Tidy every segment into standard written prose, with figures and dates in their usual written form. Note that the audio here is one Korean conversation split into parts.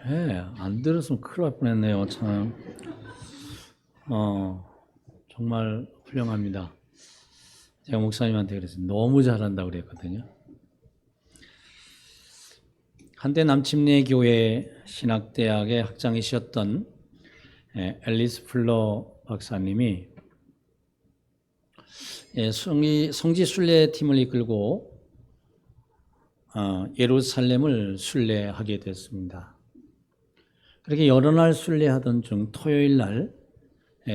안 들었으면 큰일 날 뻔했네요. 참. 정말 훌륭합니다. 제가 목사님한테 그랬어요. 너무 잘한다고 그랬거든요. 한때 남침내 교회 신학대학의 학장이셨던 앨리스 플러 박사님이 성지 순례 팀을 이끌고 예루살렘을 순례하게 됐습니다. 그렇게 여러 날 순례하던 중 토요일 날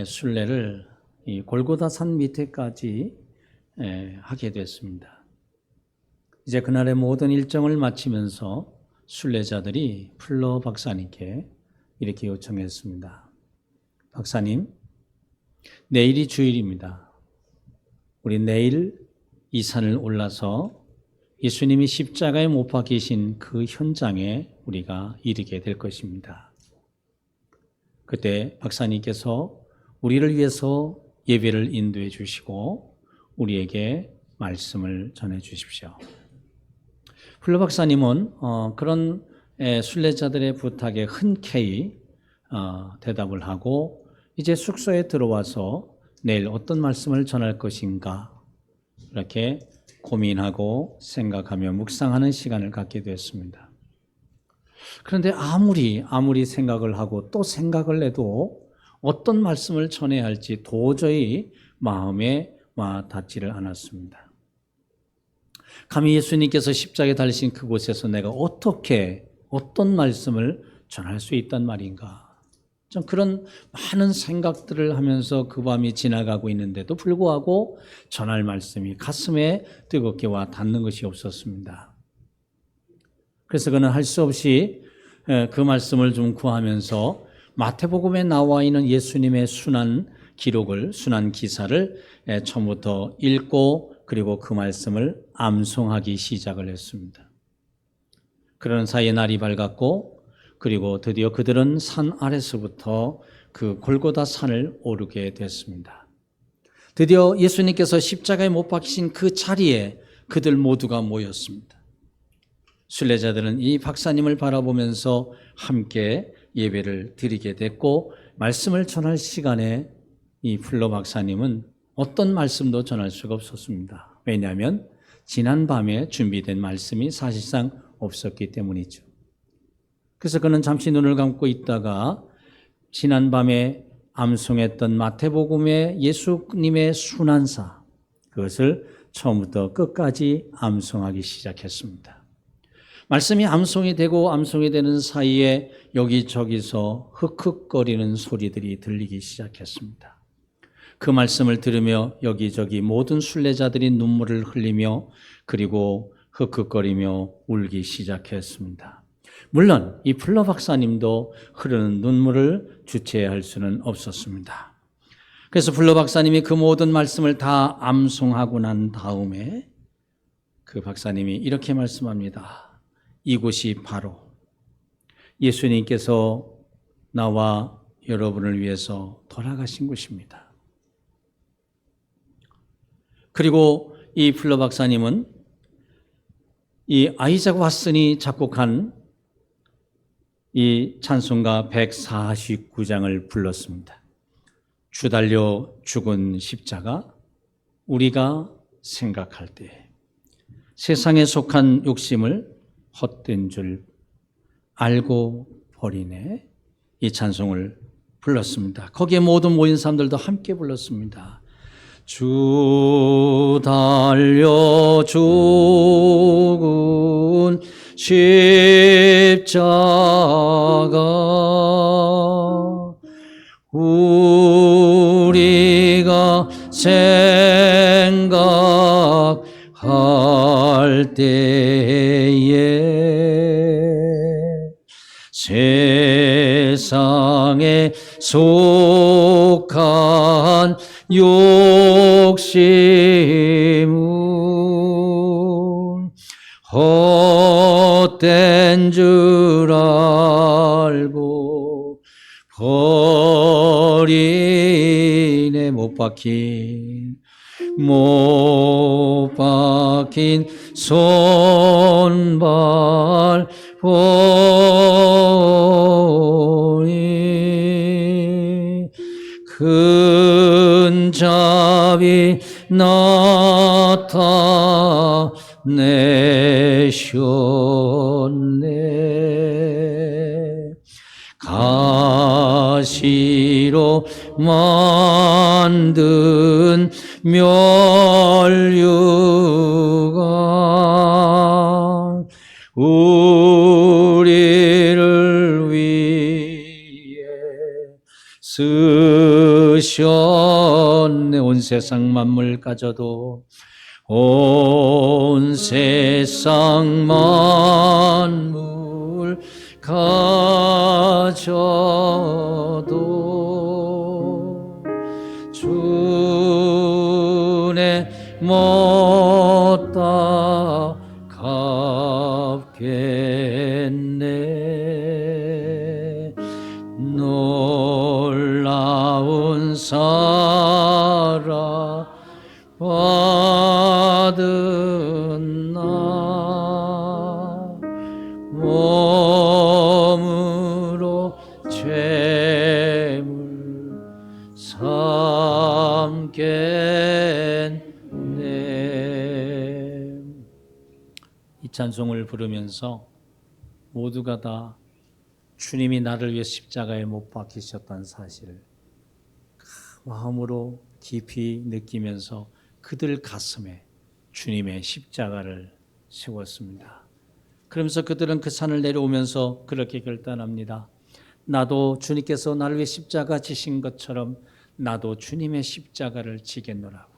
순례를 이 골고다 산 밑에까지 하게 됐습니다. 이제 그날의 모든 일정을 마치면서 순례자들이 플러 박사님께 이렇게 요청했습니다. 박사님, 내일이 주일입니다. 우리 내일 이 산을 올라서 예수님이 십자가에 못 박히신 그 현장에 우리가 이르게 될 것입니다. 그때 박사님께서 우리를 위해서 예배를 인도해 주시고 우리에게 말씀을 전해 주십시오. 플러 박사님은 그런 순례자들의 부탁에 흔쾌히 대답을 하고 이제 숙소에 들어와서 내일 어떤 말씀을 전할 것인가 이렇게 고민하고 생각하며 묵상하는 시간을 갖게 되었습니다. 그런데 아무리 생각을 하고 또 생각을 해도 어떤 말씀을 전해야 할지 도저히 마음에 와 닿지를 않았습니다. 감히 예수님께서 십자가에 달리신 그곳에서 내가 어떤 말씀을 전할 수 있단 말인가? 좀 그런 많은 생각들을 하면서 그 밤이 지나가고 있는데도 불구하고 전할 말씀이 가슴에 뜨겁게 와 닿는 것이 없었습니다. 그래서 그는 할 수 없이 그 말씀을 좀 구하면서 마태복음에 나와 있는 예수님의 순환 기사를 처음부터 읽고 그리고 그 말씀을 암송하기 시작을 했습니다. 그러는 사이에 날이 밝았고 그리고 드디어 그들은 산 아래서부터 그 골고다 산을 오르게 됐습니다. 드디어 예수님께서 십자가에 못 박히신 그 자리에 그들 모두가 모였습니다. 순례자들은 이 박사님을 바라보면서 함께 예배를 드리게 됐고 말씀을 전할 시간에 이 플러 박사님은 어떤 말씀도 전할 수가 없었습니다. 왜냐하면 지난 밤에 준비된 말씀이 사실상 없었기 때문이죠. 그래서 그는 잠시 눈을 감고 있다가 지난 밤에 암송했던 마태복음의 예수님의 순환사 그것을 처음부터 끝까지 암송하기 시작했습니다. 말씀이 암송이 되는 사이에 여기저기서 흑흑거리는 소리들이 들리기 시작했습니다. 그 말씀을 들으며 여기저기 모든 순례자들이 눈물을 흘리며 그리고 흑흑거리며 울기 시작했습니다. 물론 이 플러 박사님도 흐르는 눈물을 주체할 수는 없었습니다. 그래서 플러 박사님이 그 모든 말씀을 다 암송하고 난 다음에 그 박사님이 이렇게 말씀합니다. 이곳이 바로 예수님께서 나와 여러분을 위해서 돌아가신 곳입니다. 그리고 이 플러 박사님은 이 아이작 왓슨이 작곡한 이 찬송가 149장을 불렀습니다. 주달려 죽은 십자가 우리가 생각할 때 세상에 속한 욕심을 헛된 줄 알고 버리네 이 찬송을 불렀습니다. 거기에 모든 모인 사람들도 함께 불렀습니다. 주 달려 죽은 십자가 우리가 생각할 때에 세상에 속한 욕심은 헛된 줄 알고 버리네 못 박힌 손발 큰 자비 나타내셨네. 가시로 만든 멸류관 우리를 위해 쓰셨네. 온 세상 만물 가져도 온 세상 만물 가져도 주네 못다 갚겠네. 놀라운 사랑 받은 나 몸으로 죄물 삼겠네. 이 찬송을 부르면서 모두가 다 주님이 나를 위해 십자가에 못 박히셨다는 사실을 마음으로 깊이 느끼면서 그들 가슴에 주님의 십자가를 세웠습니다. 그러면서 그들은 그 산을 내려오면서 그렇게 결단합니다. 나도 주님께서 나를 위해 십자가 지신 것처럼 나도 주님의 십자가를 지겠노라고.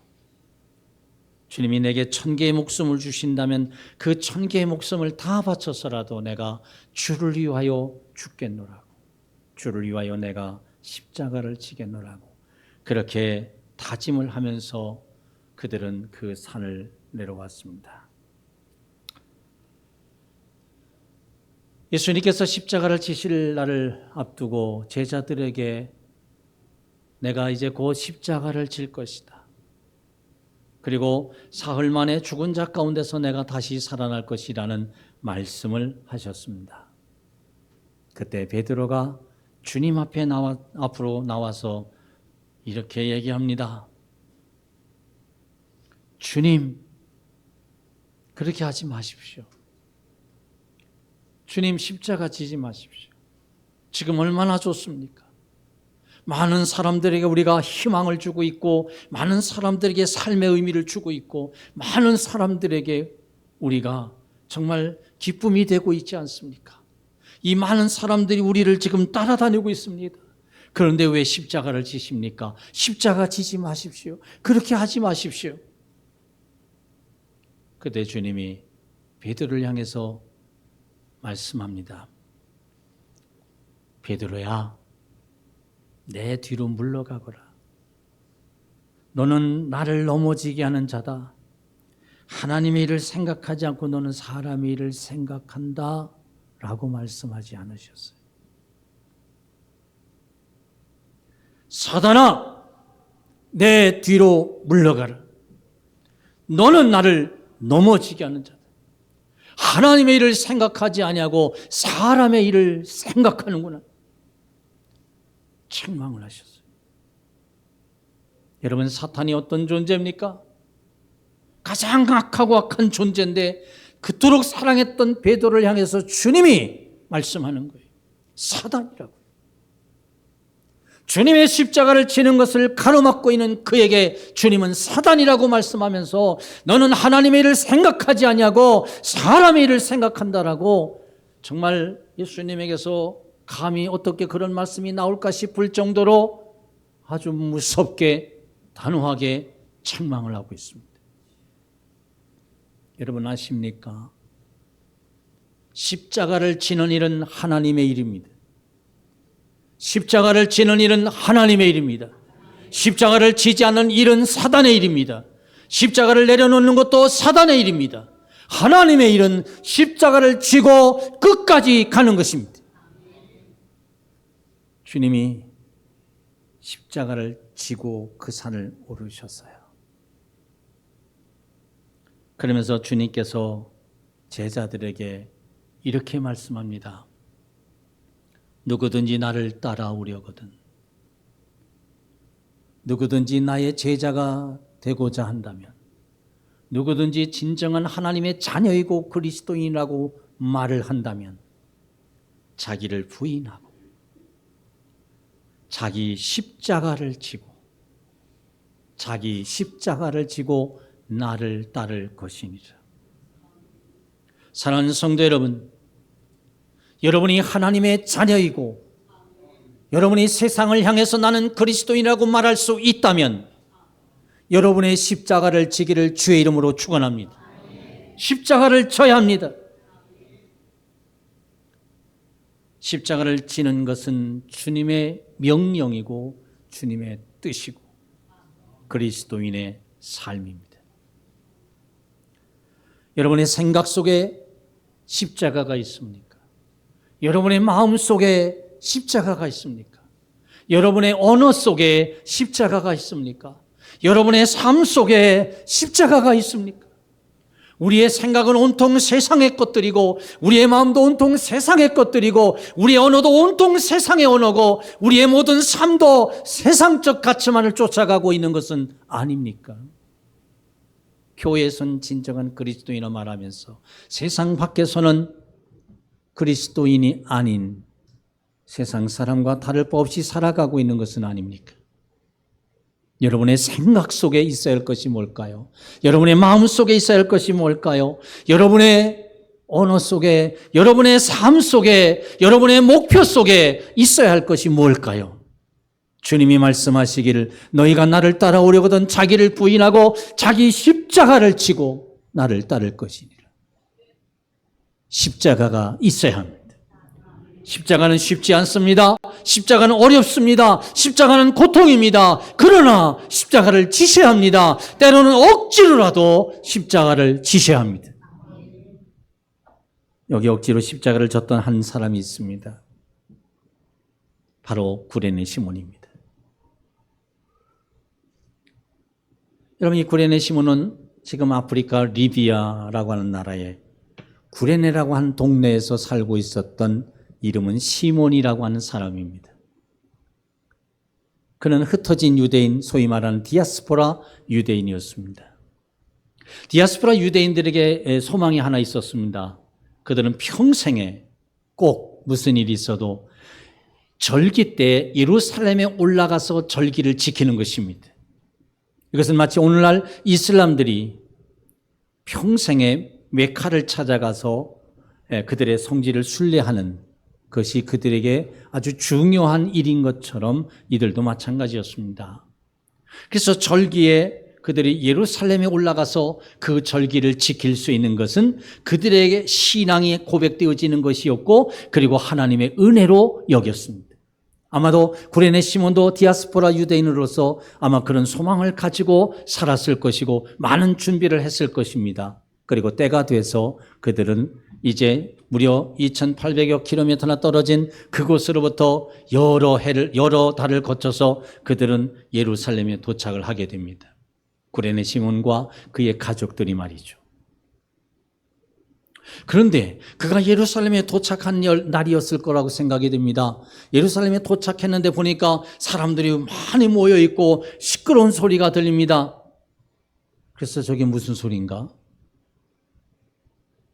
주님이 내게 1000개의 목숨을 주신다면 그 1000개의 목숨을 다 바쳐서라도 내가 주를 위하여 죽겠노라고. 주를 위하여 내가 십자가를 지겠노라고. 그렇게 다짐을 하면서 그들은 그 산을 내려왔습니다. 예수님께서 십자가를 지실 날을 앞두고 제자들에게 내가 이제 곧 십자가를 질 것이다. 그리고 사흘 만에 죽은 자 가운데서 내가 다시 살아날 것이라는 말씀을 하셨습니다. 그때 베드로가 주님 앞으로 나와서 이렇게 얘기합니다. 주님, 그렇게 하지 마십시오. 주님, 십자가 지지 마십시오. 지금 얼마나 좋습니까? 많은 사람들에게 우리가 희망을 주고 있고, 많은 사람들에게 삶의 의미를 주고 있고, 많은 사람들에게 우리가 정말 기쁨이 되고 있지 않습니까? 이 많은 사람들이 우리를 지금 따라다니고 있습니다. 그런데 왜 십자가를 지십니까? 십자가 지지 마십시오. 그렇게 하지 마십시오. 그때 주님이 베드로를 향해서 말씀합니다. 베드로야, 내 뒤로 물러가거라. 너는 나를 넘어지게 하는 자다. 하나님의 일을 생각하지 않고 너는 사람의 일을 생각한다 라고 말씀하지 않으셨어요. 사단아, 내 뒤로 물러가라. 너는 나를 넘어지게 하는 자다. 하나님의 일을 생각하지 아니하고 사람의 일을 생각하는구나. 책망을 하셨어요. 여러분, 사탄이 어떤 존재입니까? 가장 악하고 악한 존재인데 그토록 사랑했던 베드로를 향해서 주님이 말씀하는 거예요. 사단이라고. 주님의 십자가를 지는 것을 가로막고 있는 그에게 주님은 사단이라고 말씀하면서 너는 하나님의 일을 생각하지 아니하고 사람의 일을 생각한다라고 정말 예수님에게서 감히 어떻게 그런 말씀이 나올까 싶을 정도로 아주 무섭게 단호하게 책망을 하고 있습니다. 여러분 아십니까? 십자가를 지는 일은 하나님의 일입니다. 십자가를 지는 일은 하나님의 일입니다. 십자가를 지지 않는 일은 사단의 일입니다. 십자가를 내려놓는 것도 사단의 일입니다. 하나님의 일은 십자가를 지고 끝까지 가는 것입니다. 주님이 십자가를 지고 그 산을 오르셨어요. 그러면서 주님께서 제자들에게 이렇게 말씀합니다. 누구든지 나를 따라오려거든 누구든지 나의 제자가 되고자 한다면, 누구든지 진정한 하나님의 자녀이고 그리스도인이라고 말을 한다면 자기를 부인하고 자기 십자가를 지고 나를 따를 것이니라. 사랑하는 성도 여러분, 여러분이 하나님의 자녀이고 여러분이 세상을 향해서 나는 그리스도인이라고 말할 수 있다면 여러분의 십자가를 지기를 주의 이름으로 축원합니다. 십자가를 져야 합니다. 십자가를 지는 것은 주님의 명령이고 주님의 뜻이고 그리스도인의 삶입니다. 여러분의 생각 속에 십자가가 있습니까? 여러분의 마음 속에 십자가가 있습니까? 여러분의 언어 속에 십자가가 있습니까? 여러분의 삶 속에 십자가가 있습니까? 우리의 생각은 온통 세상의 것들이고 우리의 마음도 온통 세상의 것들이고 우리의 언어도 온통 세상의 언어고 우리의 모든 삶도 세상적 가치만을 쫓아가고 있는 것은 아닙니까? 교회에서는 진정한 그리스도인을 말하면서 세상 밖에서는 그리스도인이 아닌 세상 사람과 다를 바 없이 살아가고 있는 것은 아닙니까? 여러분의 생각 속에 있어야 할 것이 뭘까요? 여러분의 마음 속에 있어야 할 것이 뭘까요? 여러분의 언어 속에, 여러분의 삶 속에, 여러분의 목표 속에 있어야 할 것이 뭘까요? 주님이 말씀하시기를 너희가 나를 따라오려거든 자기를 부인하고 자기 십자가를 지고 나를 따를 것이니라. 십자가가 있어야 합니다. 십자가는 쉽지 않습니다. 십자가는 어렵습니다. 십자가는 고통입니다. 그러나 십자가를 지셔야 합니다. 때로는 억지로라도 십자가를 지셔야 합니다. 여기 억지로 십자가를 졌던 한 사람이 있습니다. 바로 구레네 시몬입니다. 여러분, 이 구레네 시몬은 지금 아프리카 리비아라고 하는 나라에 구레네라고 하는 동네에서 살고 있었던 이름은 시몬이라고 하는 사람입니다. 그는 흩어진 유대인, 소위 말하는 디아스포라 유대인이었습니다. 디아스포라 유대인들에게 소망이 하나 있었습니다. 그들은 평생에 꼭 무슨 일이 있어도 절기 때 예루살렘에 올라가서 절기를 지키는 것입니다. 이것은 마치 오늘날 이슬람들이 평생에 메카를 찾아가서 그들의 성지를 순례하는 것이 그들에게 아주 중요한 일인 것처럼 이들도 마찬가지였습니다. 그래서 절기에 그들이 예루살렘에 올라가서 그 절기를 지킬 수 있는 것은 그들에게 신앙이 고백되어지는 것이었고 그리고 하나님의 은혜로 여겼습니다. 아마도 구레네 시몬도 디아스포라 유대인으로서 아마 그런 소망을 가지고 살았을 것이고 많은 준비를 했을 것입니다. 그리고 때가 돼서 그들은 이제 무려 2,800여 킬로미터나 떨어진 그곳으로부터 여러 달을 거쳐서 그들은 예루살렘에 도착을 하게 됩니다. 구레네 시몬과 그의 가족들이 말이죠. 그런데 그가 예루살렘에 도착한 날이었을 거라고 생각이 됩니다. 예루살렘에 도착했는데 보니까 사람들이 많이 모여 있고 시끄러운 소리가 들립니다. 그래서 저게 무슨 소리인가?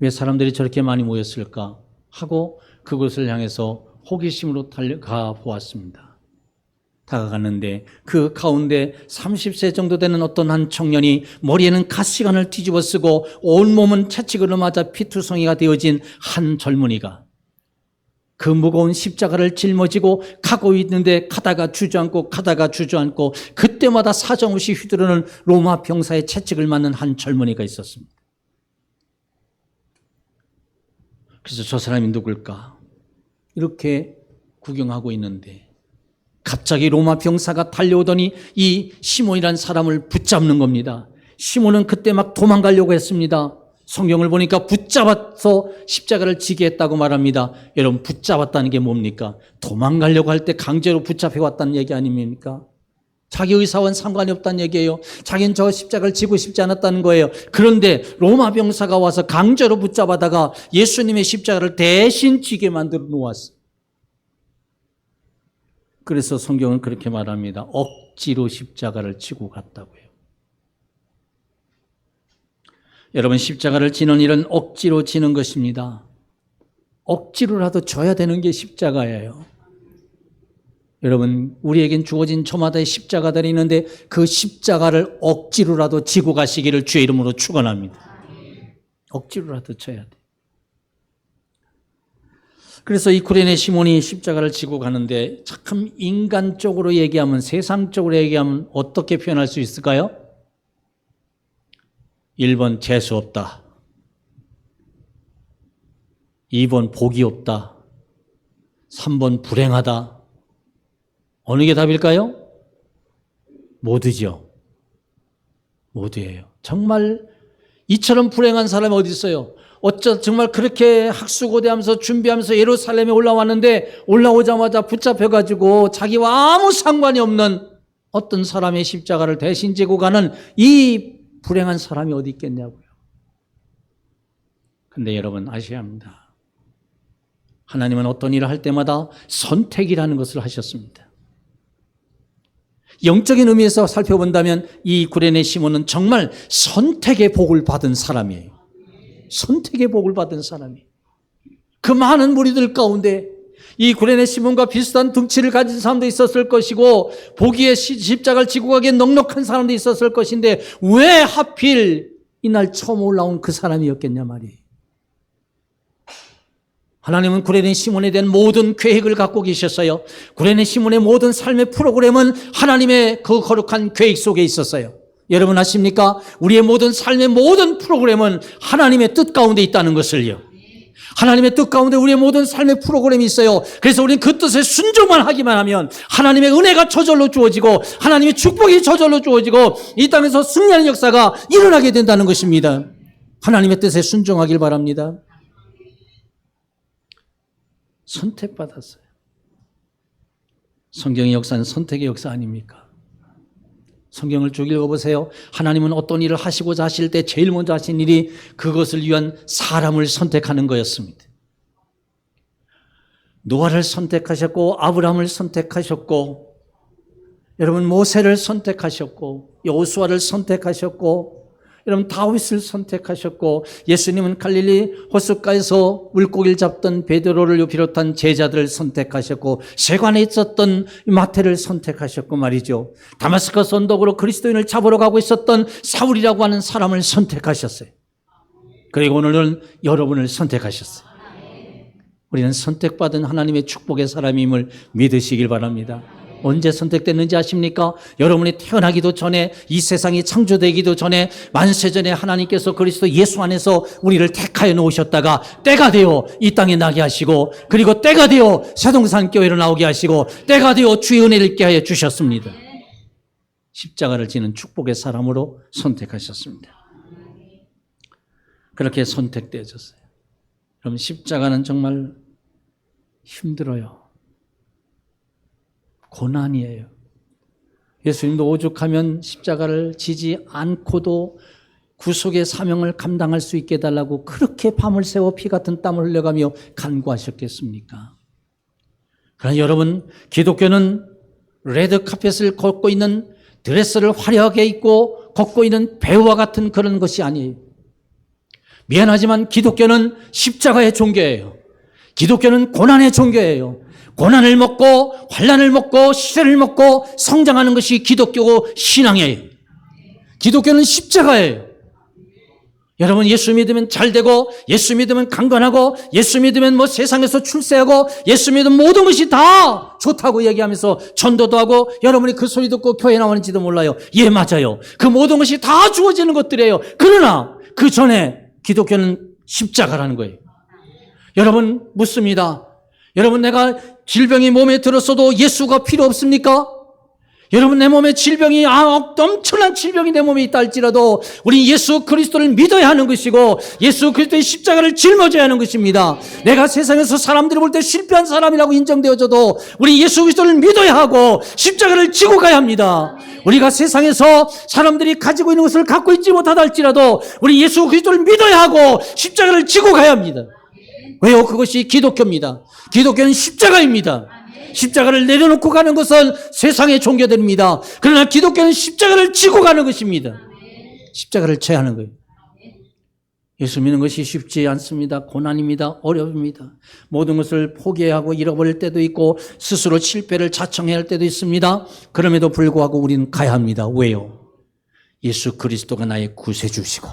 왜 사람들이 저렇게 많이 모였을까? 하고 그곳을 향해서 호기심으로 달려가 보았습니다. 다가갔는데 그 가운데 30세 정도 되는 어떤 한 청년이 머리에는 갓시간을 뒤집어 쓰고 온몸은 채찍으로 맞아 피투성이가 되어진 한 젊은이가 그 무거운 십자가를 짊어지고 가고 있는데 가다가 주저앉고 그때마다 사정없이 휘두르는 로마 병사의 채찍을 맞는 한 젊은이가 있었습니다. 그래서 저 사람이 누굴까? 이렇게 구경하고 있는데 갑자기 로마 병사가 달려오더니 이 시몬이라는 사람을 붙잡는 겁니다. 시몬은 그때 막 도망가려고 했습니다. 성경을 보니까 붙잡아서 십자가를 지게 했다고 말합니다. 여러분, 붙잡았다는 게 뭡니까? 도망가려고 할 때 강제로 붙잡혀왔다는 얘기 아닙니까? 자기 의사와는 상관이 없다는 얘기예요. 자기는 저 십자가를 지고 싶지 않았다는 거예요. 그런데 로마 병사가 와서 강제로 붙잡아다가 예수님의 십자가를 대신 지게 만들어 놓았어요. 그래서 성경은 그렇게 말합니다. 억지로 십자가를 지고 갔다고요. 여러분, 십자가를 지는 일은 억지로 지는 것입니다. 억지로라도 져야 되는 게 십자가예요. 여러분, 우리에겐 주어진 저마다의 십자가들이 있는데 그 십자가를 억지로라도 지고 가시기를 주의 이름으로 축원합니다. 억지로라도 져야 돼. 그래서 이 구레네 시몬이 십자가를 지고 가는데 참 인간적으로 얘기하면, 세상적으로 얘기하면 어떻게 표현할 수 있을까요? 1번 재수 없다. 2번 복이 없다. 3번 불행하다. 어느 게 답일까요? 모두죠. 모두예요. 정말 이처럼 불행한 사람이 어디 있어요? 정말 그렇게 학수고대하면서 준비하면서 예루살렘에 올라왔는데 올라오자마자 붙잡혀가지고 자기와 아무 상관이 없는 어떤 사람의 십자가를 대신 지고 가는 이 불행한 사람이 어디 있겠냐고요. 근데 여러분 아셔야 합니다. 하나님은 어떤 일을 할 때마다 선택이라는 것을 하셨습니다. 영적인 의미에서 살펴본다면 이 구레네 시몬은 정말 선택의 복을 받은 사람이에요. 선택의 복을 받은 사람이에요. 그 많은 무리들 가운데 이 구레네 시몬과 비슷한 덩치를 가진 사람도 있었을 것이고 보기에 십자가를 지고 가기에 넉넉한 사람도 있었을 것인데 왜 하필 이날 처음 올라온 그 사람이었겠냐 말이에요. 하나님은 구레네 시몬에 대한 모든 계획을 갖고 계셨어요. 구레네 시몬의 모든 삶의 프로그램은 하나님의 그 거룩한 계획 속에 있었어요. 여러분 아십니까? 우리의 모든 삶의 모든 프로그램은 하나님의 뜻 가운데 있다는 것을요. 하나님의 뜻 가운데 우리의 모든 삶의 프로그램이 있어요. 그래서 우리는 그 뜻에 순종만 하기만 하면 하나님의 은혜가 저절로 주어지고 하나님의 축복이 저절로 주어지고 이 땅에서 승리하는 역사가 일어나게 된다는 것입니다. 하나님의 뜻에 순종하길 바랍니다. 선택받았어요. 성경의 역사는 선택의 역사 아닙니까? 성경을 쭉 읽어보세요. 하나님은 어떤 일을 하시고자 하실 때 제일 먼저 하신 일이 그것을 위한 사람을 선택하는 거였습니다. 노아를 선택하셨고 아브라함을 선택하셨고 여러분 모세를 선택하셨고 여호수아를 선택하셨고 여러분 다윗을 선택하셨고 예수님은 갈릴리 호숫가에서 물고기를 잡던 베드로를 비롯한 제자들을 선택하셨고 세관에 있었던 마태를 선택하셨고 말이죠. 다마스커스 언덕으로 그리스도인을 잡으러 가고 있었던 사울이라고 하는 사람을 선택하셨어요. 그리고 오늘은 여러분을 선택하셨어요. 우리는 선택받은 하나님의 축복의 사람임을 믿으시길 바랍니다. 언제 선택됐는지 아십니까? 여러분이 태어나기도 전에 이 세상이 창조되기도 전에 만세전에 하나님께서 그리스도 예수 안에서 우리를 택하여 놓으셨다가 때가 되어 이 땅에 나게 하시고 그리고 때가 되어 새동산 교회로 나오게 하시고 때가 되어 주의 은혜를 있게 하여 주셨습니다. 십자가를 지는 축복의 사람으로 선택하셨습니다. 그렇게 선택되어졌어요. 그럼 십자가는 정말 힘들어요. 고난이에요. 예수님도 오죽하면 십자가를 지지 않고도 구속의 사명을 감당할 수 있게 해달라고 그렇게 밤을 새워 피 같은 땀을 흘려가며 간구하셨겠습니까? 그러나 여러분, 기독교는 레드카펫을 걷고 있는 드레스를 화려하게 입고 걷고 있는 배우와 같은 그런 것이 아니에요. 미안하지만 기독교는 십자가의 종교예요. 기독교는 고난의 종교예요. 고난을 먹고 환난을 먹고 시련을 먹고 성장하는 것이 기독교 신앙이에요. 기독교는 십자가예요. 여러분 예수 믿으면 잘되고 예수 믿으면 강건하고 예수 믿으면 세상에서 출세하고 예수 믿으면 모든 것이 다 좋다고 얘기하면서 전도도 하고 여러분이 그 소리 듣고 교회 나오는지도 몰라요. 예, 맞아요. 그 모든 것이 다 주어지는 것들이에요. 그러나 그 전에 기독교는 십자가라는 거예요. 여러분 묻습니다. 여러분 내가 질병이 몸에 들었어도 예수가 필요 없습니까? 여러분 내 몸에 질병이 엄청난 질병이 내 몸에 있다 할지라도 우리 예수 그리스도를 믿어야 하는 것이고 예수 그리스도의 십자가를 짊어져야 하는 것입니다. 내가 세상에서 사람들이 볼 때 실패한 사람이라고 인정되어져도 우리 예수 그리스도를 믿어야 하고 십자가를 지고 가야 합니다. 우리가 세상에서 사람들이 가지고 있는 것을 갖고 있지 못하다 할지라도 우리 예수 그리스도를 믿어야 하고 십자가를 지고 가야 합니다. 왜요? 그것이 기독교입니다. 기독교는 십자가입니다. 십자가를 내려놓고 가는 것은 세상의 종교들입니다. 그러나 기독교는 십자가를 지고 가는 것입니다. 십자가를 져야 하는 거예요. 예수 믿는 것이 쉽지 않습니다. 고난입니다. 어렵습니다. 모든 것을 포기하고 잃어버릴 때도 있고 스스로 실패를 자청해야 할 때도 있습니다. 그럼에도 불구하고 우리는 가야 합니다. 왜요? 예수 그리스도가 나의 구세주시고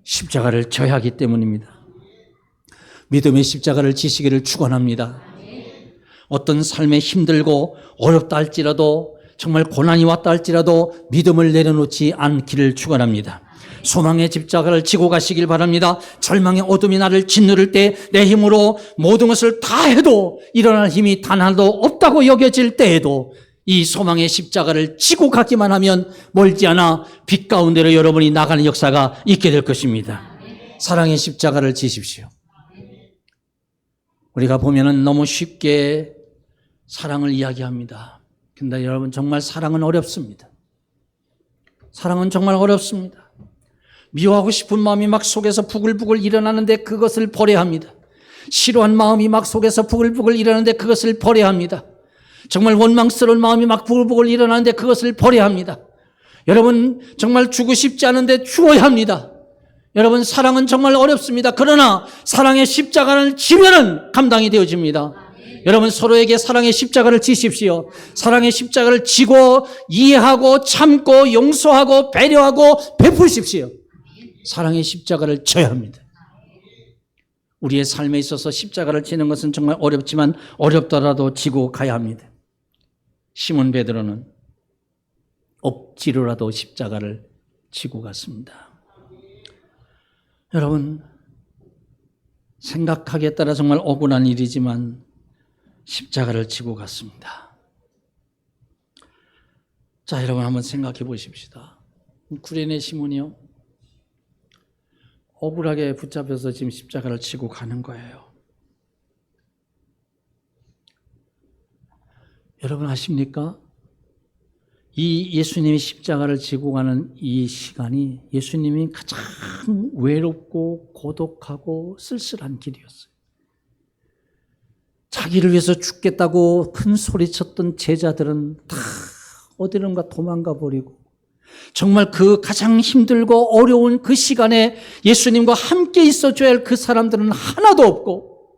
십자가를 져야 하기 때문입니다. 믿음의 십자가를 지시기를 축원합니다. 어떤 삶에 힘들고 어렵다 할지라도 정말 고난이 왔다 할지라도 믿음을 내려놓지 않기를 축원합니다. 소망의 십자가를 지고 가시길 바랍니다. 절망의 어둠이 나를 짓누를 때 내 힘으로 모든 것을 다 해도 일어날 힘이 단 하나도 없다고 여겨질 때에도 이 소망의 십자가를 지고 가기만 하면 멀지 않아 빛 가운데로 여러분이 나가는 역사가 있게 될 것입니다. 사랑의 십자가를 지십시오. 우리가 보면은 너무 쉽게 사랑을 이야기합니다. 근데 여러분 정말 사랑은 어렵습니다. 사랑은 정말 어렵습니다. 미워하고 싶은 마음이 막 속에서 부글부글 일어나는데 그것을 버려야 합니다. 싫어한 마음이 막 속에서 부글부글 일어나는데 그것을 버려야 합니다. 정말 원망스러운 마음이 막 부글부글 일어나는데 그것을 버려야 합니다. 여러분 정말 주고 싶지 않은데 주어야 합니다. 여러분 사랑은 정말 어렵습니다. 그러나 사랑의 십자가를 지면은 감당이 되어집니다. 여러분 서로에게 사랑의 십자가를 지십시오. 사랑의 십자가를 지고 이해하고 참고 용서하고 배려하고 베푸십시오. 사랑의 십자가를 져야 합니다. 우리의 삶에 있어서 십자가를 지는 것은 정말 어렵지만 어렵더라도 지고 가야 합니다. 시몬 베드로는 억지로라도 십자가를 지고 갔습니다. 여러분 생각하기에 따라 정말 억울한 일이지만 십자가를 지고 갔습니다. 자, 여러분 한번 생각해 보십시다. 구레네 시몬이요, 억울하게 붙잡혀서 지금 십자가를 지고 가는 거예요. 여러분 아십니까? 이 예수님이 십자가를 지고 가는 이 시간이 예수님이 가장 외롭고 고독하고 쓸쓸한 길이었어요. 자기를 위해서 죽겠다고 큰 소리쳤던 제자들은 다 어디론가 도망가 버리고 정말 그 가장 힘들고 어려운 그 시간에 예수님과 함께 있어줘야 할 그 사람들은 하나도 없고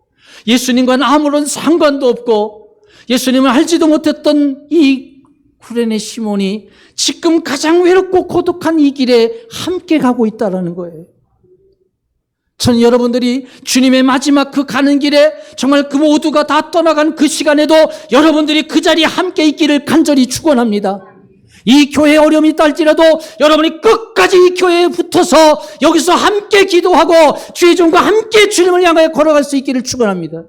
예수님과는 아무런 상관도 없고 예수님을 알지도 못했던 이 구레네 시몬이 지금 가장 외롭고 고독한 이 길에 함께 가고 있다는 거예요. 전 여러분들이 주님의 마지막 그 가는 길에 정말 그 모두가 다 떠나간 그 시간에도 여러분들이 그 자리에 함께 있기를 간절히 축원합니다. 이 교회에 어려움이 있다 할지라도 여러분이 끝까지 이 교회에 붙어서 여기서 함께 기도하고 주의 종과 함께 주님을 향하여 걸어갈 수 있기를 축원합니다.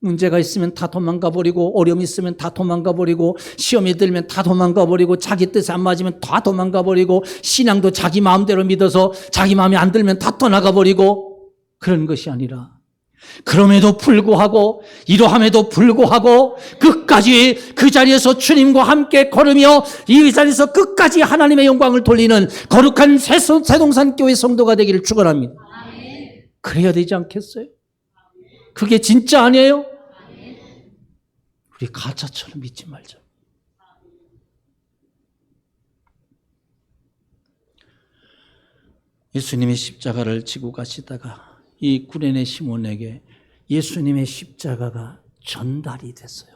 문제가 있으면 다 도망가 버리고 어려움이 있으면 다 도망가 버리고 시험이 들면 다 도망가 버리고 자기 뜻에 안 맞으면 다 도망가 버리고 신앙도 자기 마음대로 믿어서 자기 마음에 안 들면 다 떠나가 버리고 그런 것이 아니라 그럼에도 불구하고 이러함에도 불구하고 끝까지 그 자리에서 주님과 함께 걸으며 이 자리에서 끝까지 하나님의 영광을 돌리는 거룩한 새동산 교회 성도가 되기를 축원합니다. 그래야 되지 않겠어요? 그게 진짜 아니에요? 우리 가짜처럼 믿지 말자. 예수님이 십자가를 지고 가시다가 이 구레네 시몬에게 예수님의 십자가가 전달이 됐어요.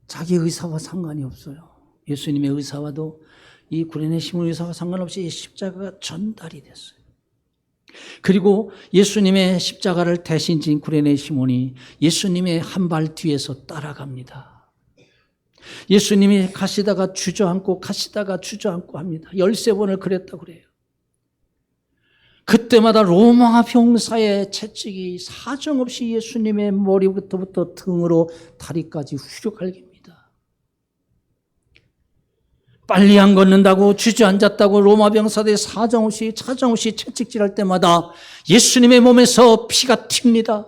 자기 의사와 상관이 없어요. 예수님의 의사와도 이 구레네 시몬 의사와 상관없이 이 십자가가 전달이 됐어요. 그리고 예수님의 십자가를 대신 진 구레네 시몬이 예수님의 한 발 뒤에서 따라갑니다. 예수님이 가시다가 주저앉고 가시다가 주저앉고 합니다. 13번을 그랬다고 그래요. 그때마다 로마 병사의 채찍이 사정없이 예수님의 머리부터 등으로 다리까지 후려갈깁니다. 빨리 안 걷는다고 주저앉았다고 로마 병사들이 사정없이 채찍질할 때마다 예수님의 몸에서 피가 튑니다.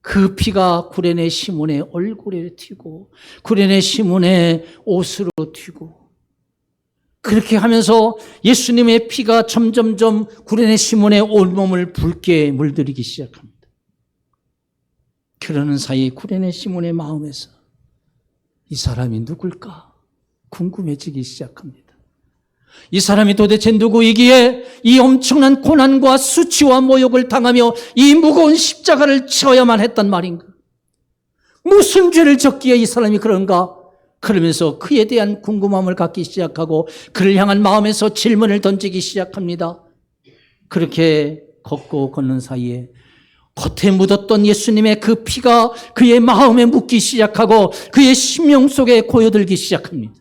그 피가 구레네 시몬의 얼굴에 튀고 구레네 시몬의 옷으로 튀고 그렇게 하면서 예수님의 피가 점점점 구레네 시몬의 온몸을 붉게 물들이기 시작합니다. 그러는 사이 구레네 시몬의 마음에서 이 사람이 누굴까 궁금해지기 시작합니다. 이 사람이 도대체 누구이기에 이 엄청난 고난과 수치와 모욕을 당하며 이 무거운 십자가를 지어야만 했단 말인가? 무슨 죄를 졌기에 이 사람이 그런가? 그러면서 그에 대한 궁금함을 갖기 시작하고 그를 향한 마음에서 질문을 던지기 시작합니다. 그렇게 걷고 걷는 사이에 겉에 묻었던 예수님의 그 피가 그의 마음에 묻기 시작하고 그의 심령 속에 고여들기 시작합니다.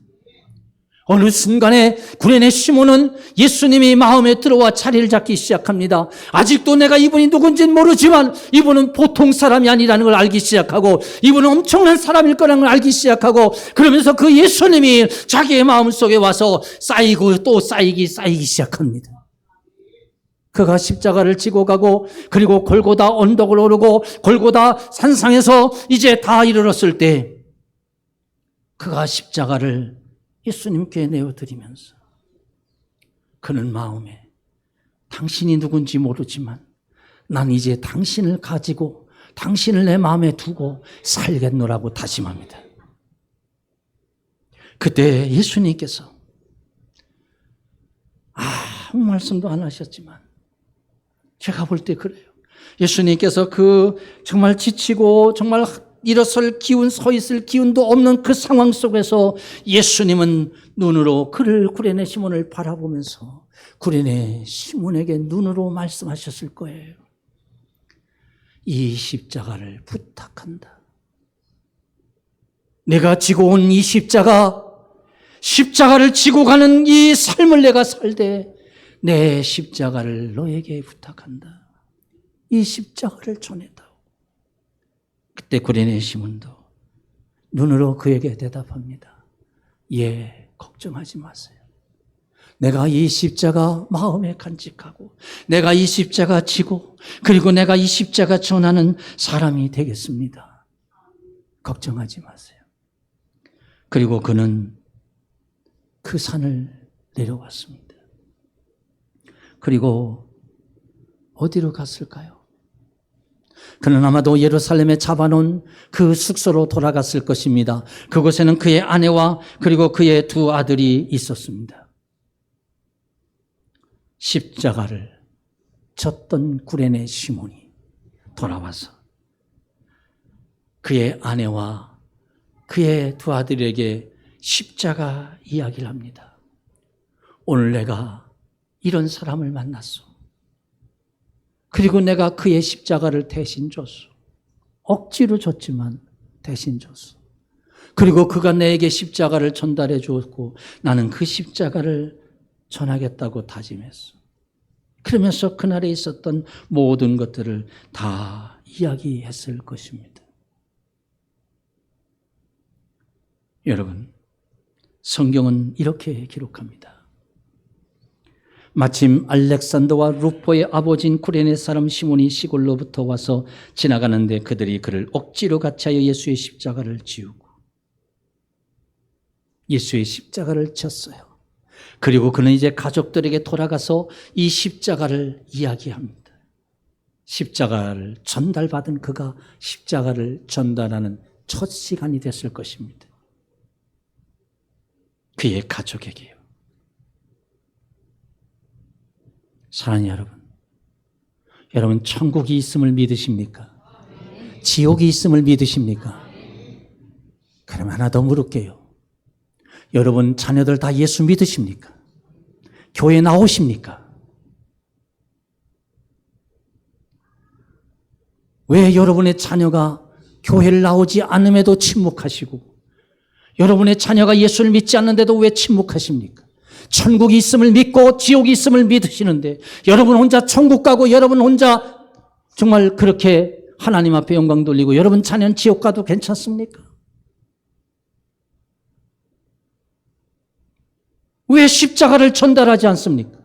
어느 순간에 구레네 시몬은 예수님이 마음에 들어와 자리를 잡기 시작합니다. 아직도 내가 이분이 누군지는 모르지만 이분은 보통 사람이 아니라는 걸 알기 시작하고 이분은 엄청난 사람일 거라는 걸 알기 시작하고 그러면서 그 예수님이 자기의 마음속에 와서 쌓이고 또 쌓이기 시작합니다. 그가 십자가를 지고 가고 그리고 골고다 언덕을 오르고 골고다 산상에서 이제 다 이르렀을 때 그가 십자가를 예수님께 내어드리면서 그는 마음에 당신이 누군지 모르지만 난 이제 당신을 가지고 당신을 내 마음에 두고 살겠노라고 다짐합니다. 그때 예수님께서 아무 말씀도 안 하셨지만 제가 볼 때 그래요. 예수님께서 그 정말 지치고 정말 일어설 기운, 서 있을 기운도 없는 그 상황 속에서 예수님은 눈으로 그를 구레네 시몬을 바라보면서 구레네 시몬에게 눈으로 말씀하셨을 거예요. 이 십자가를 부탁한다. 내가 지고 온 이 십자가를 지고 가는 이 삶을 내가 살되 내 십자가를 너에게 부탁한다. 이 십자가를 전해다오. 그때 구레네 시몬도 눈으로 그에게 대답합니다. 예, 걱정하지 마세요. 내가 이 십자가 마음에 간직하고 내가 이 십자가 지고 그리고 내가 이 십자가 전하는 사람이 되겠습니다. 걱정하지 마세요. 그리고 그는 그 산을 내려왔습니다. 그리고 어디로 갔을까요? 그는 아마도 예루살렘에 잡아놓은 그 숙소로 돌아갔을 것입니다. 그곳에는 그의 아내와 그리고 그의 두 아들이 있었습니다. 십자가를 졌던 구레네 시몬이 돌아와서 그의 아내와 그의 두 아들에게 십자가 이야기를 합니다. 오늘 내가 이런 사람을 만났어. 그리고 내가 그의 십자가를 대신 줬어. 억지로 줬지만 대신 줬어. 그리고 그가 내게 십자가를 전달해 주었고 나는 그 십자가를 전하겠다고 다짐했어. 그러면서 그날에 있었던 모든 것들을 다 이야기했을 것입니다. 여러분, 성경은 이렇게 기록합니다. 마침 알렉산더와 루포의 아버지인 구레네 사람 시몬이 시골로부터 와서 지나가는데 그들이 그를 억지로 같이하여 예수의 십자가를 지우고 예수의 십자가를 졌어요. 그리고 그는 이제 가족들에게 돌아가서 이 십자가를 이야기합니다. 십자가를 전달받은 그가 십자가를 전달하는 첫 시간이 됐을 것입니다. 그의 가족에게요. 사랑하는 여러분 천국이 있음을 믿으십니까? 지옥이 있음을 믿으십니까? 그럼 하나 더 물을게요. 여러분 자녀들 다 예수 믿으십니까? 교회 나오십니까? 왜 여러분의 자녀가 교회를 나오지 않음에도 침묵하시고 여러분의 자녀가 예수를 믿지 않는데도 왜 침묵하십니까? 천국이 있음을 믿고 지옥이 있음을 믿으시는데 여러분 혼자 천국 가고 여러분 혼자 정말 그렇게 하나님 앞에 영광 돌리고 여러분 자녀는 지옥 가도 괜찮습니까? 왜 십자가를 전달하지 않습니까?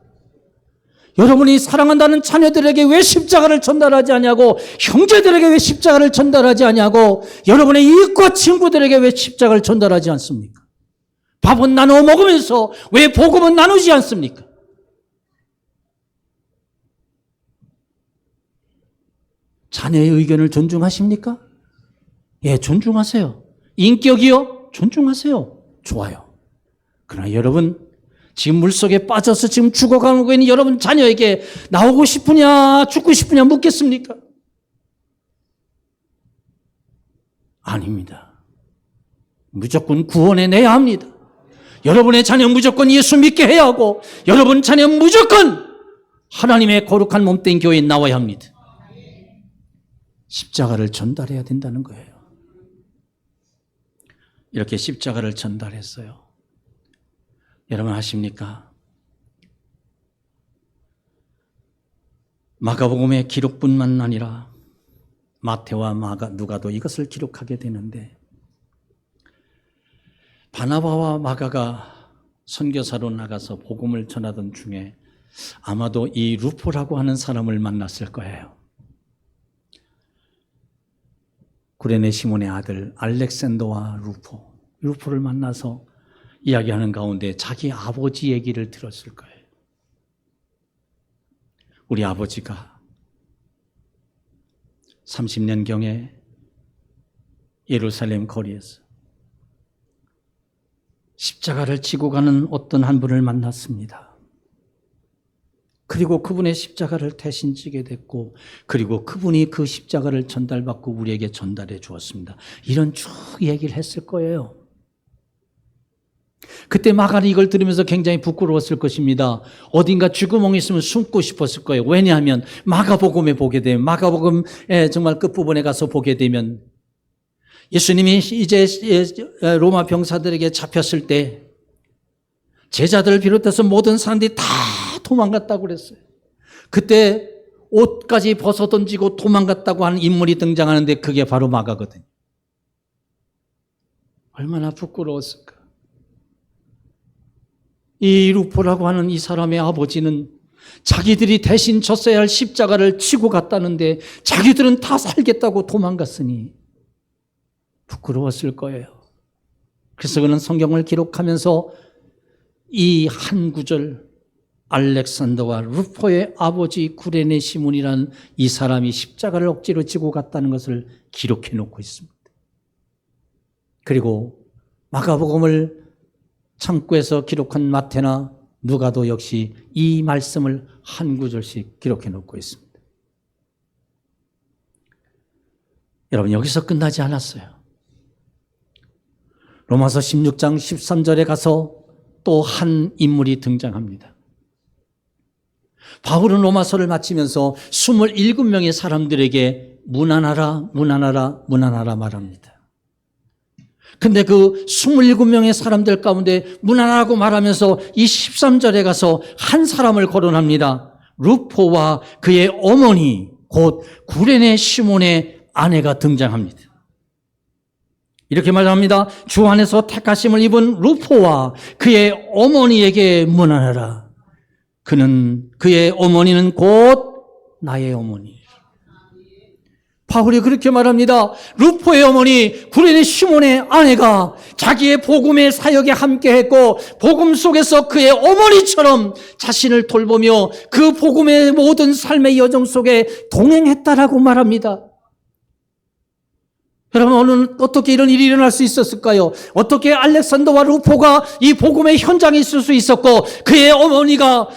여러분이 사랑한다는 자녀들에게 왜 십자가를 전달하지 않냐고, 형제들에게 왜 십자가를 전달하지 않냐고, 여러분의 이웃과 친구들에게 왜 십자가를 전달하지 않습니까? 밥은 나눠 먹으면서 왜 복음은 나누지 않습니까? 자녀의 의견을 존중하십니까? 예, 존중하세요. 인격이요? 존중하세요. 좋아요. 그러나 여러분, 지금 물속에 빠져서 지금 죽어가고 있는 여러분 자녀에게 나오고 싶으냐, 죽고 싶으냐 묻겠습니까? 아닙니다. 무조건 구원해내야 합니다. 여러분의 자녀 무조건 예수 믿게 해야 하고, 여러분 자녀 무조건 하나님의 거룩한 몸된 교회에 나와야 합니다. 십자가를 전달해야 된다는 거예요. 이렇게 십자가를 전달했어요. 여러분 아십니까? 마가복음의 기록뿐만 아니라 마태와 누가도 이것을 기록하게 되는데, 바나바와 마가가 선교사로 나가서 복음을 전하던 중에 아마도 이 루포라고 하는 사람을 만났을 거예요. 구레네 시몬의 아들 알렉산더와 루포를 만나서 이야기하는 가운데 자기 아버지 얘기를 들었을 거예요. 우리 아버지가 30년경에 예루살렘 거리에서 십자가를 지고 가는 어떤 한 분을 만났습니다. 그리고 그분의 십자가를 대신 지게 됐고, 그리고 그분이 그 십자가를 전달받고 우리에게 전달해 주었습니다. 이런 쭉 얘기를 했을 거예요. 그때 마가는 이걸 들으면서 굉장히 부끄러웠을 것입니다. 어딘가 쥐구멍이 있으면 숨고 싶었을 거예요. 왜냐하면 마가복음에 보게 되면, 마가복음의 정말 끝부분에 가서 보게 되면 예수님이 이제 로마 병사들에게 잡혔을 때 제자들을 비롯해서 모든 사람들이 다 도망갔다고 그랬어요. 그때 옷까지 벗어 던지고 도망갔다고 하는 인물이 등장하는데 그게 바로 마가거든요. 얼마나 부끄러웠을까. 이 루포라고 하는 이 사람의 아버지는 자기들이 대신 졌어야 할 십자가를 치고 갔다는데 자기들은 다 살겠다고 도망갔으니 부끄러웠을 거예요. 그래서 그는 성경을 기록하면서 이 한 구절, 알렉산더와 루포의 아버지 구레네 시몬이라는 이 사람이 십자가를 억지로 지고 갔다는 것을 기록해 놓고 있습니다. 그리고 마가복음을 창구에서 기록한 마태나 누가도 역시 이 말씀을 한 구절씩 기록해 놓고 있습니다. 여러분, 여기서 끝나지 않았어요. 로마서 16장 13절에 가서 또 한 인물이 등장합니다. 바울은 로마서를 마치면서 27명의 사람들에게 문안하라 말합니다. 근데 그 27명의 사람들 가운데 문안하라고 말하면서 이 13절에 가서 한 사람을 거론합니다. 루포와 그의 어머니, 곧 구레네 시몬의 아내가 등장합니다. 이렇게 말합니다. 주 안에서 택하심을 입은 루포와 그의 어머니에게 문안하라. 그의 어머니는 곧 나의 어머니. 바울이 그렇게 말합니다. 루포의 어머니 구레네 시몬의 아내가 자기의 복음의 사역에 함께했고 복음 속에서 그의 어머니처럼 자신을 돌보며 그 복음의 모든 삶의 여정 속에 동행했다라고 말합니다. 여러분, 오늘 어떻게 이런 일이 일어날 수 있었을까요? 어떻게 알렉산더와 루포가 이 복음의 현장에 있을 수 있었고 그의 어머니가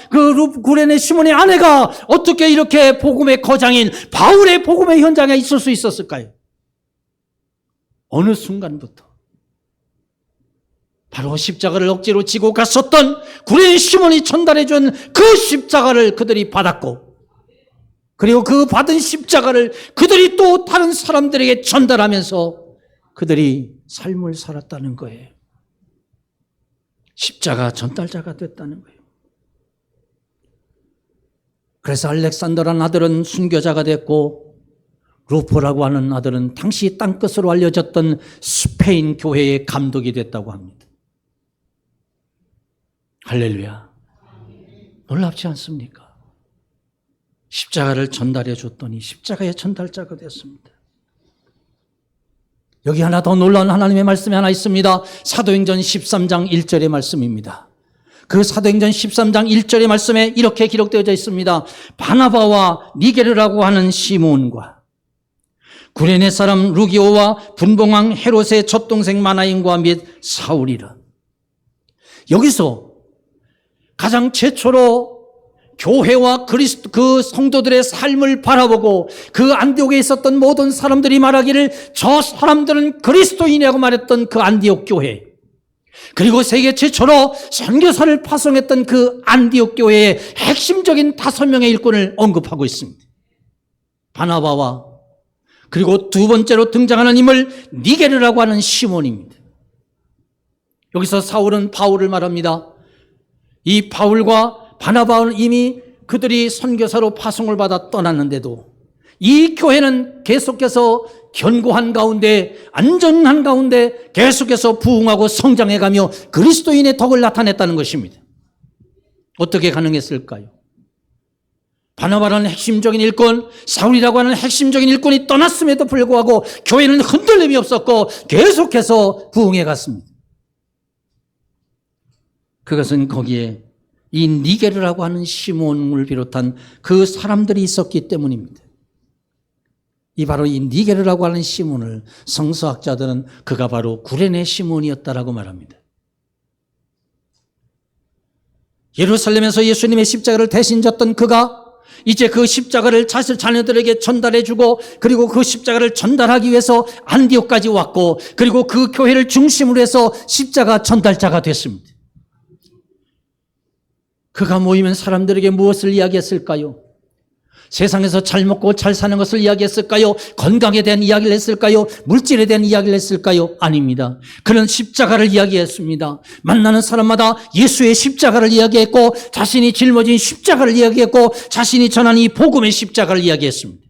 구레네 시몬의 아내가 어떻게 이렇게 복음의 거장인 바울의 복음의 현장에 있을 수 있었을까요? 어느 순간부터 바로 십자가를 억지로 지고 갔었던 구레네 시몬이 전달해 준 그 십자가를 그들이 받았고, 그리고 그 받은 십자가를 그들이 또 다른 사람들에게 전달하면서 그들이 삶을 살았다는 거예요. 십자가 전달자가 됐다는 거예요. 그래서 알렉산더라는 아들은 순교자가 됐고, 루포라고 하는 아들은 당시 땅끝으로 알려졌던 스페인 교회의 감독이 됐다고 합니다. 할렐루야. 놀랍지 않습니까? 십자가를 전달해 줬더니 십자가의 전달자가 됐습니다. 여기 하나 더 놀라운 하나님의 말씀이 하나 있습니다. 사도행전 13장 1절의 말씀입니다. 그 사도행전 13장 1절의 말씀에 이렇게 기록되어져 있습니다. 바나바와 니게르라고 하는 시몬과 구레네 사람 루기오와 분봉왕 헤롯의 젖동생 마나임과 및 사울이라. 여기서 가장 최초로 교회와 그 성도들의 삶을 바라보고 그 안디옥에 있었던 모든 사람들이 말하기를 저 사람들은 그리스도인이라고 말했던 그 안디옥 교회, 그리고 세계 최초로 선교사를 파송했던 그 안디옥 교회의 핵심적인 5명의 일꾼을 언급하고 있습니다. 바나바와 그리고 두 번째로 등장하는 인물 니게르라고 하는 시몬입니다. 여기서 사울은 바울을 말합니다. 이 바울과 바나바는 이미 그들이 선교사로 파송을 받아 떠났는데도 이 교회는 계속해서 견고한 가운데, 안전한 가운데 계속해서 부흥하고 성장해가며 그리스도인의 덕을 나타냈다는 것입니다. 어떻게 가능했을까요? 바나바라는 핵심적인 일꾼, 사울이라고 하는 핵심적인 일꾼이 떠났음에도 불구하고 교회는 흔들림이 없었고 계속해서 부흥해 갔습니다. 그것은 거기에 이 니게르라고 하는 시몬을 비롯한 그 사람들이 있었기 때문입니다. 바로 이 니게르라고 하는 시몬을 성서학자들은 그가 바로 구레네 시몬이었다라고 말합니다. 예루살렘에서 예수님의 십자가를 대신 졌던 그가 이제 그 십자가를 자녀들에게 전달해주고, 그리고 그 십자가를 전달하기 위해서 안디옥까지 왔고, 그리고 그 교회를 중심으로 해서 십자가 전달자가 됐습니다. 그가 모이면 사람들에게 무엇을 이야기했을까요? 세상에서 잘 먹고 잘 사는 것을 이야기했을까요? 건강에 대한 이야기를 했을까요? 물질에 대한 이야기를 했을까요? 아닙니다. 그는 십자가를 이야기했습니다. 만나는 사람마다 예수의 십자가를 이야기했고, 자신이 짊어진 십자가를 이야기했고, 자신이 전한 이 복음의 십자가를 이야기했습니다.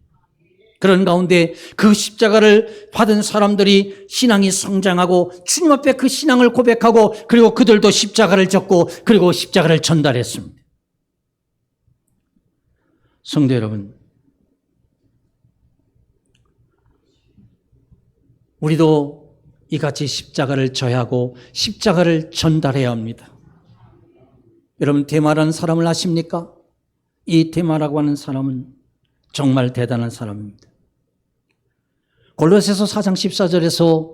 그런 가운데 그 십자가를 받은 사람들이 신앙이 성장하고 주님 앞에 그 신앙을 고백하고, 그리고 그들도 십자가를 졌고, 그리고 십자가를 전달했습니다. 성도 여러분, 우리도 이같이 십자가를 져야 하고 십자가를 전달해야 합니다. 여러분, 데마라는 사람을 아십니까? 이 데마라고 하는 사람은 정말 대단한 사람입니다. 골로새서 4장 14절에서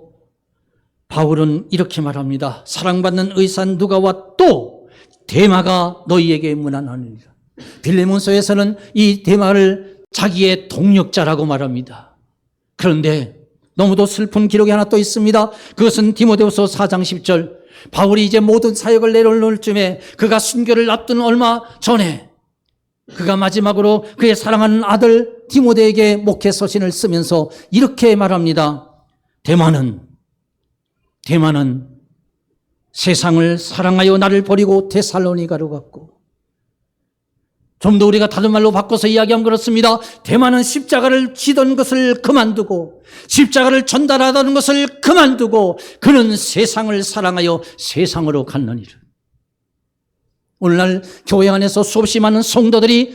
바울은 이렇게 말합니다. 사랑받는 의산 누가와 또 데마가 너희에게 문안하느니라. 빌레몬서에서는 이 데마를 자기의 동력자라고 말합니다. 그런데 너무도 슬픈 기록이 하나 또 있습니다. 그것은 디모데후서 4장 10절. 바울이 이제 모든 사역을 내려놓을 쯤에, 그가 순교를 앞둔 얼마 전에 그가 마지막으로 그의 사랑하는 아들 디모데에게 목회 서신을 쓰면서 이렇게 말합니다. 데마는 세상을 사랑하여 나를 버리고 데살로니가로 갔고, 좀 더 우리가 다른 말로 바꿔서 이야기하면 그렇습니다. 데마는 십자가를 지던 것을 그만두고, 십자가를 전달하던 것을 그만두고, 그는 세상을 사랑하여 세상으로 갔느니라. 오늘날 교회 안에서 수없이 많은 성도들이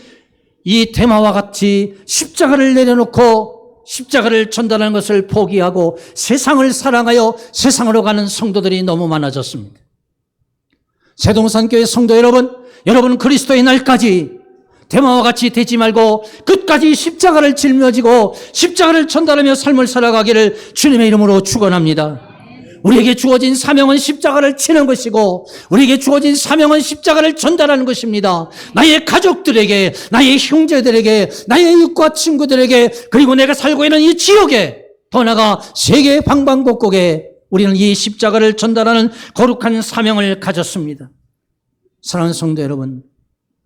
이 데마와 같이 십자가를 내려놓고 십자가를 전달하는 것을 포기하고 세상을 사랑하여 세상으로 가는 성도들이 너무 많아졌습니다. 세동산교회 성도 여러분 그리스도의 날까지 데마와 같이 되지 말고 끝까지 십자가를 짊어지고 십자가를 전달하며 삶을 살아가기를 주님의 이름으로 축원합니다. 우리에게 주어진 사명은 십자가를 치는 것이고, 우리에게 주어진 사명은 십자가를 전달하는 것입니다. 나의 가족들에게, 나의 형제들에게, 나의 이웃과 친구들에게, 그리고 내가 살고 있는 이 지역에, 더 나아가 세계 방방곡곡에 우리는 이 십자가를 전달하는 거룩한 사명을 가졌습니다. 사랑하는 성도 여러분,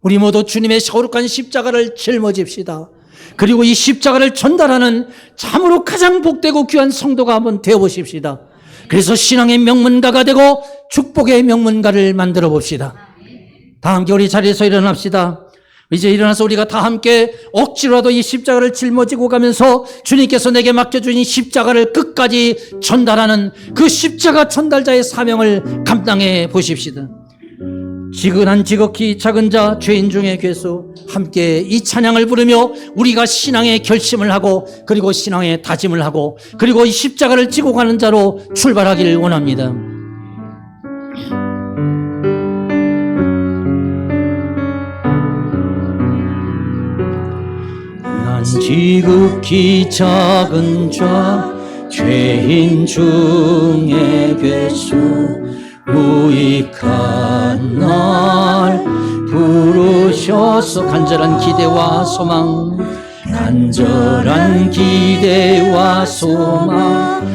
우리 모두 주님의 거룩한 십자가를 짊어집시다. 그리고 이 십자가를 전달하는 참으로 가장 복되고 귀한 성도가 한번 되어보십시다. 그래서 신앙의 명문가가 되고 축복의 명문가를 만들어 봅시다. 다 함께 우리 자리에서 일어납시다. 이제 일어나서 우리가 다 함께 억지로라도 이 십자가를 짊어지고 가면서 주님께서 내게 맡겨주신 십자가를 끝까지 전달하는 그 십자가 전달자의 사명을 감당해 보십시다. 지극히 작은 자 죄인 중에 괴수, 함께 이 찬양을 부르며 우리가 신앙의 결심을 하고, 그리고 신앙의 다짐을 하고, 그리고 이 십자가를 지고 가는 자로 출발하기를 원합니다. 난 지극히 작은 자 죄인 중에 괴수 무익한 날 부르셔서 간절한 기대와 소망 간절한 기대와 소망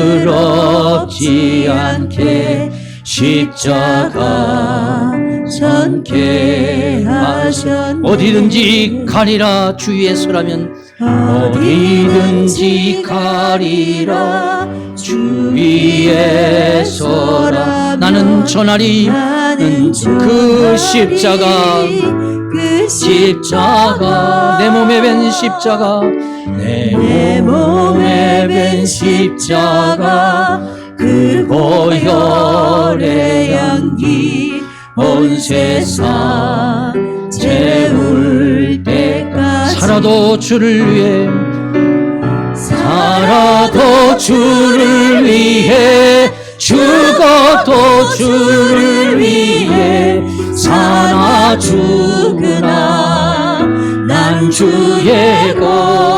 부끄럽지 않게 십자가 전케 하셨네. 어디든지 가리라 주위에 서라면 어디든지 가리라 주위에 서라. 나는 전하리 그 십자가 내 몸에 밴 십자가 내 몸에 밴 십자가 그 보혈의 향기 온 세상 채울 때까지 살아도 주를 위해 살아도 주를 위해 죽어도 주를 위해 사나 죽으나 난 주의 것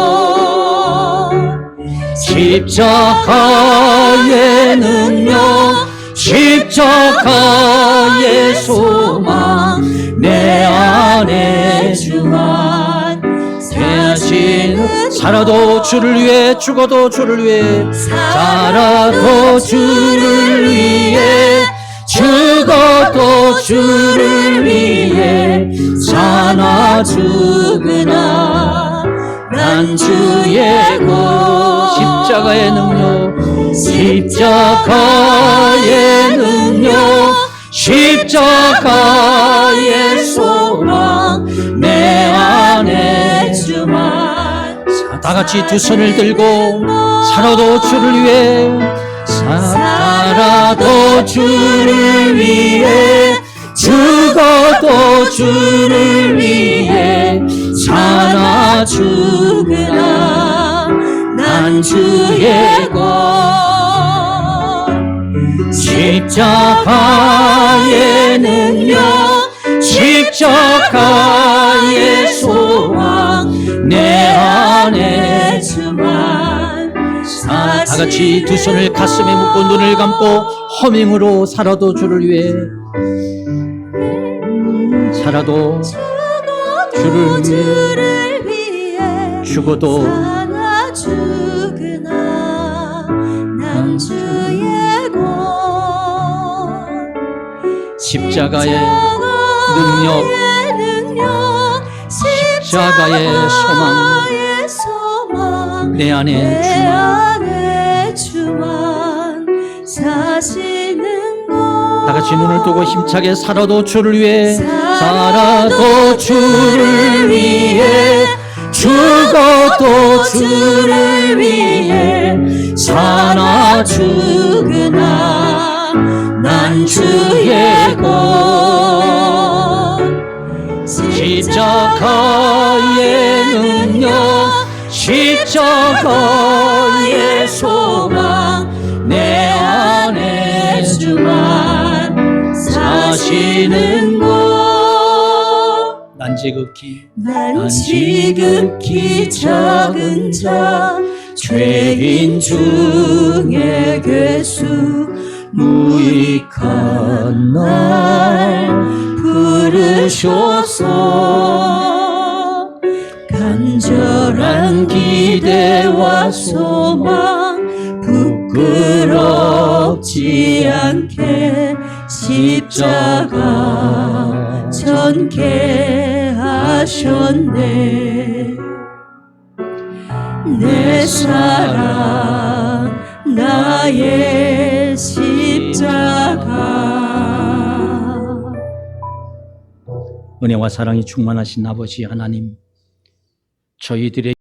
십자가의 능력 십자가의 소망 내 안에 주만 대하시는 살아도 주를 위해 죽어도 주를 위해 살아도 주를 위해 죽어도 주를 위해 사나 죽으나 난 주의 것 십자가의 능력 십자가의 능력 십자가의 소망 내 안에 주만 다같이 두 손을 들고 살아도 주를 위해 살아도 주를 위해 죽어도 주를 위해 사나 죽으나 난 주의 것 십자가의 능력 십자가의 소망 내 안에 주만 다같이 두 손을 가슴에 묶고 눈을 감고 허밍으로 살아도 주를 위해 살아도 주를 위해 죽어도 죽으나 난 주의 것 십자가의 능력 십자가의 소망 내 안에 주만 사시는 것 다같이 눈을 뜨고 힘차게 살아도 주를 위해 살아도 주를 위해 죽어도 주를 위해 사나 죽으나 난 주의 것 십자가의 능력 십자가의 소망 내 안에 주만 사시는 곳 난 지극히 작은 자 죄인 중에 괴수 무익한 날 부르셔서 간절한 기대와 소망 부끄럽지 않게 십자가 전케 하셨네. 내 사랑 나의 십자가. 은혜와 사랑이 충만하신 아버지 하나님, 저희들의